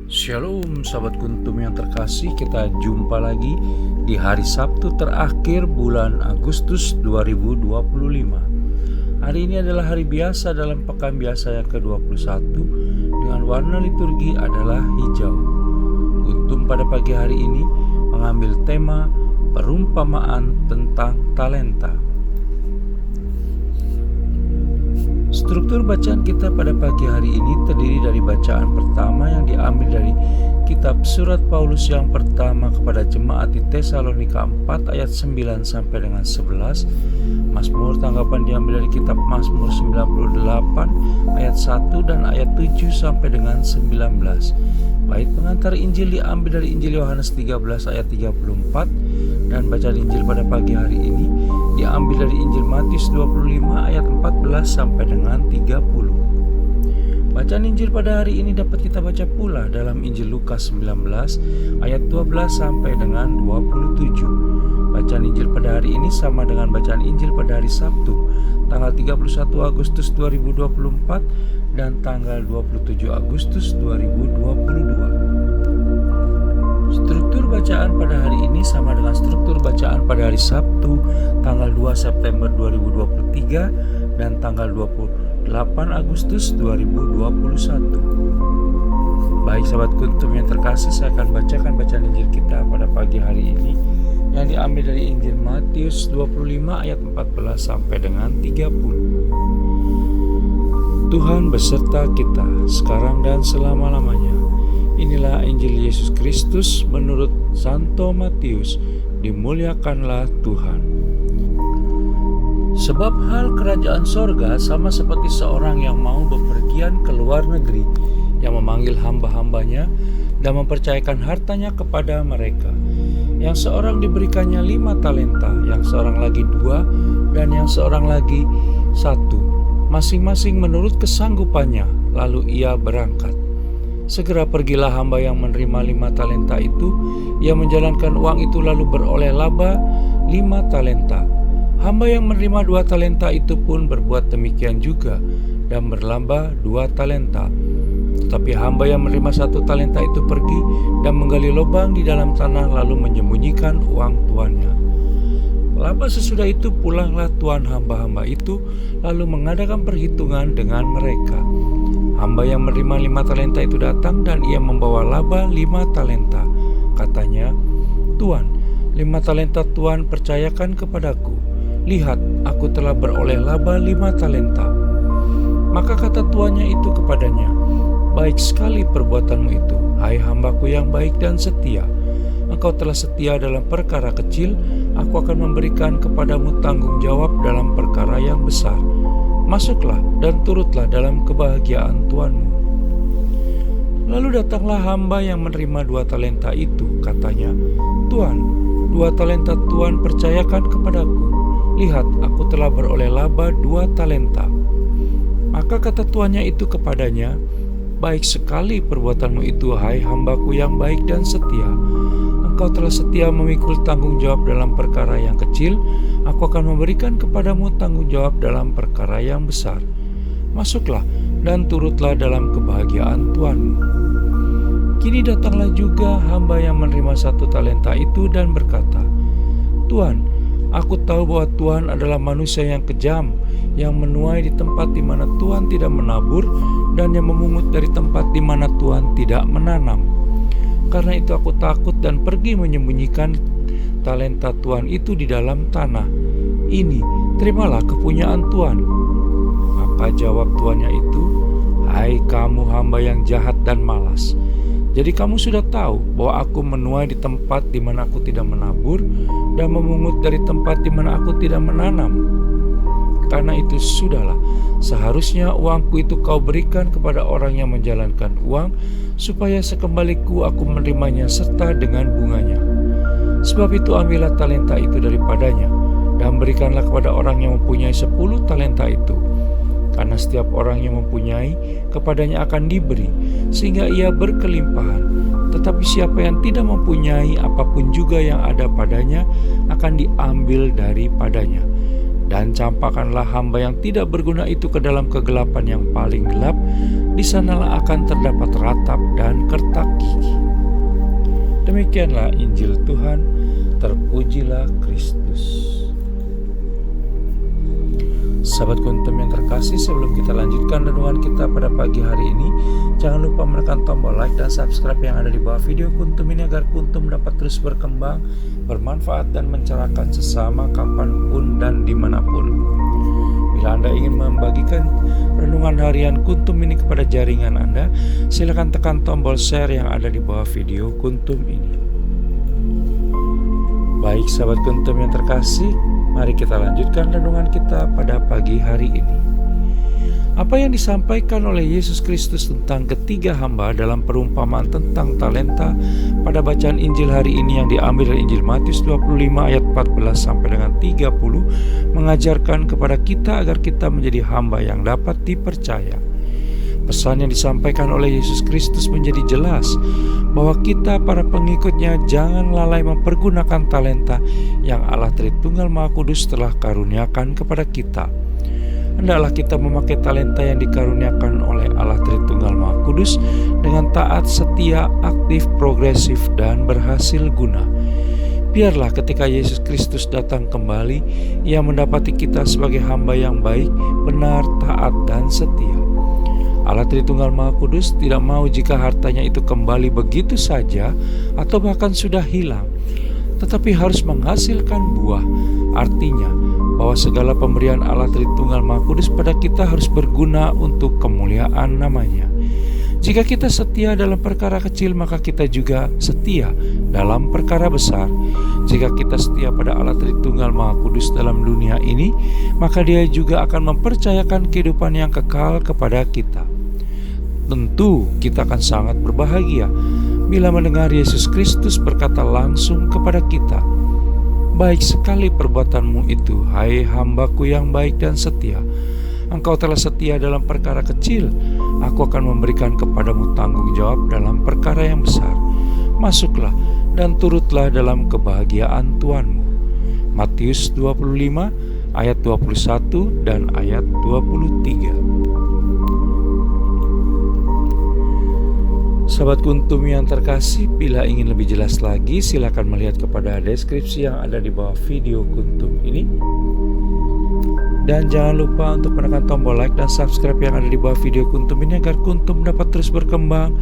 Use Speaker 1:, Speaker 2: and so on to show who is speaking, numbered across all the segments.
Speaker 1: Shalom sahabat kuntum yang terkasih, kita jumpa lagi di hari Sabtu terakhir bulan Agustus 2025. Hari ini adalah hari biasa dalam pekan biasa yang ke-21 dengan warna liturgi adalah hijau. Kuntum pada pagi hari ini mengambil tema perumpamaan tentang talenta. Struktur bacaan kita pada pagi hari ini terdiri dari bacaan pertama yang diambil dari kitab surat Paulus yang pertama kepada jemaat di Tesalonika 4 ayat 9 sampai dengan 11. Mazmur tanggapan diambil dari kitab Mazmur 98 ayat 1 dan ayat 7 sampai dengan 19. Bait pengantar Injil diambil dari Injil Yohanes 13 ayat 34 dan bacaan Injil pada pagi hari ini diambil dari Injil Matius 25 ayat 14 sampai dengan 30. Bacaan Injil pada hari ini dapat kita baca pula dalam Injil Lukas 19 ayat 12 sampai dengan 27. Bacaan Injil pada hari ini sama dengan bacaan Injil pada hari Sabtu tanggal 31 Agustus 2024 dan tanggal 27 Agustus 2022. Struktur bacaan pada hari ini sama dengan struktur bacaan pada hari Sabtu tanggal 2 September 2023 dan tanggal 28 Agustus 2021. Baik sahabat kuntum yang terkasih, saya akan bacakan bacaan Injil kita pada pagi hari ini yang diambil dari Injil Matius 25 ayat 14 sampai dengan 30. Tuhan beserta kita sekarang dan selama-lamanya. Inilah Injil Yesus Kristus menurut Santo Matius. Dimuliakanlah Tuhan. Sebab hal kerajaan sorga sama seperti seorang yang mau bepergian ke luar negeri, yang memanggil hamba-hambanya dan mempercayakan hartanya kepada mereka. Yang seorang diberikannya 5 talenta, yang seorang lagi 2, dan yang seorang lagi 1, masing-masing menurut kesanggupannya. Lalu ia berangkat. Segera pergilah hamba yang menerima 5 talenta itu. Ia menjalankan uang itu lalu beroleh laba 5 talenta. Hamba yang menerima 2 talenta itu pun berbuat demikian juga dan berlaba 2 talenta. Tetapi hamba yang menerima 1 talenta itu pergi dan menggali lubang di dalam tanah lalu menyembunyikan uang tuannya. Laba sesudah itu pulanglah tuan hamba-hamba itu lalu mengadakan perhitungan dengan mereka. Hamba yang menerima 5 talenta itu datang dan ia membawa laba 5 talenta. Katanya, "Tuan, 5 talenta Tuan percayakan kepadaku. Lihat, aku telah beroleh laba 5 talenta." Maka kata tuannya itu kepadanya, "Baik sekali perbuatanmu itu, hai hambaku yang baik dan setia. Engkau telah setia dalam perkara kecil, aku akan memberikan kepadamu tanggung jawab dalam perkara yang besar. Masuklah dan turutlah dalam kebahagiaan tuanmu." Lalu datanglah hamba yang menerima 2 talenta itu. Katanya, "Tuan, 2 talenta Tuan percayakan kepadaku. Lihat, aku telah beroleh laba 2 talenta." Maka kata tuannya itu kepadanya, "Baik sekali perbuatanmu itu, hai hambaku yang baik dan setia. Engkau telah setia memikul tanggung jawab dalam perkara yang kecil, aku akan memberikan kepadamu tanggung jawab dalam perkara yang besar. Masuklah dan turutlah dalam kebahagiaan tuanmu." Kini datanglah juga hamba yang menerima 1 talenta itu dan berkata, "Tuan, aku tahu bahwa Tuhan adalah manusia yang kejam, yang menuai di tempat di mana Tuhan tidak menabur dan yang memungut dari tempat di mana Tuhan tidak menanam. Karena itu aku takut dan pergi menyembunyikan talenta Tuhan itu di dalam tanah. Ini, terimalah kepunyaan Tuhan." Maka jawab tuannya itu, "Hai kamu hamba yang jahat dan malas. Jadi kamu sudah tahu bahwa aku menuai di tempat di mana aku tidak menabur dan memungut dari tempat di mana aku tidak menanam. Karena itu sudahlah, seharusnya uangku itu kau berikan kepada orang yang menjalankan uang, supaya sekembaliku aku menerimanya serta dengan bunganya. Sebab itu ambillah talenta itu daripadanya, dan berikanlah kepada orang yang mempunyai 10 talenta itu. Karena setiap orang yang mempunyai, kepadanya akan diberi, sehingga ia berkelimpahan. Tetapi siapa yang tidak mempunyai, apapun juga yang ada padanya akan diambil daripadanya. Dan campakkanlah hamba yang tidak berguna itu ke dalam kegelapan yang paling gelap, di sanalah akan terdapat ratap dan kertak Demikianlah Injil Tuhan, terpujilah Kristus. Sahabat Kuntum yang terkasih, sebelum kita lanjutkan renungan kita pada pagi hari ini, jangan lupa menekan tombol like dan subscribe yang ada di bawah video Kuntum ini agar Kuntum dapat terus berkembang, bermanfaat dan mencerahkan sesama kapanpun dan dimanapun. Bila Anda ingin membagikan renungan harian Kuntum ini kepada jaringan Anda, silakan tekan tombol share yang ada di bawah video Kuntum ini. Baik sahabat Kuntum yang terkasih, mari kita lanjutkan renungan kita pada pagi hari ini. Apa yang disampaikan oleh Yesus Kristus tentang ketiga hamba dalam perumpamaan tentang talenta pada bacaan Injil hari ini yang diambil dari Injil Matius 25 ayat 14 sampai dengan 30 mengajarkan kepada kita agar kita menjadi hamba yang dapat dipercaya. Pesan yang disampaikan oleh Yesus Kristus menjadi jelas bahwa kita para pengikutnya jangan lalai mempergunakan talenta yang Allah Tritunggal Maha Kudus telah karuniakan kepada kita. Hendaklah kita memakai talenta yang dikaruniakan oleh Allah Tritunggal Maha Kudus dengan taat, setia, aktif, progresif, dan berhasil guna. Biarlah ketika Yesus Kristus datang kembali, Ia mendapati kita sebagai hamba yang baik, benar, taat, dan setia. Allah Tritunggal Maha Kudus tidak mau jika hartanya itu kembali begitu saja atau bahkan sudah hilang, tetapi harus menghasilkan buah. Artinya bahwa segala pemberian Allah Tritunggal Maha Kudus pada kita harus berguna untuk kemuliaan namanya. Jika kita setia dalam perkara kecil, maka kita juga setia dalam perkara besar. Jika kita setia pada Allah Tritunggal Maha Kudus dalam dunia ini, maka Dia juga akan mempercayakan kehidupan yang kekal kepada kita. Tentu kita akan sangat berbahagia bila mendengar Yesus Kristus berkata langsung kepada kita, "Baik sekali perbuatanmu itu, hai hambaku yang baik dan setia. Engkau telah setia dalam perkara kecil, aku akan memberikan kepadamu tanggung jawab dalam perkara yang besar. Masuklah dan turutlah dalam kebahagiaan Tuhanmu." Matius 25 ayat 21 dan ayat 23. Sahabat Kuntum yang terkasih, bila ingin lebih jelas lagi, silakan melihat kepada deskripsi yang ada di bawah video Kuntum ini. Dan jangan lupa untuk menekan tombol like dan subscribe yang ada di bawah video Kuntum ini agar Kuntum dapat terus berkembang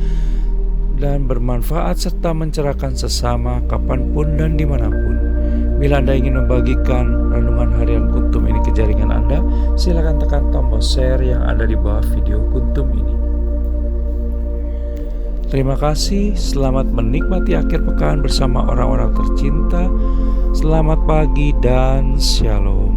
Speaker 1: dan bermanfaat serta mencerahkan sesama kapanpun dan dimanapun. Bila Anda ingin membagikan renungan harian Kuntum ini ke jaringan Anda, silakan tekan tombol share yang ada di bawah video Kuntum ini. Terima kasih, selamat menikmati akhir pekan bersama orang-orang tercinta. Selamat pagi dan shalom.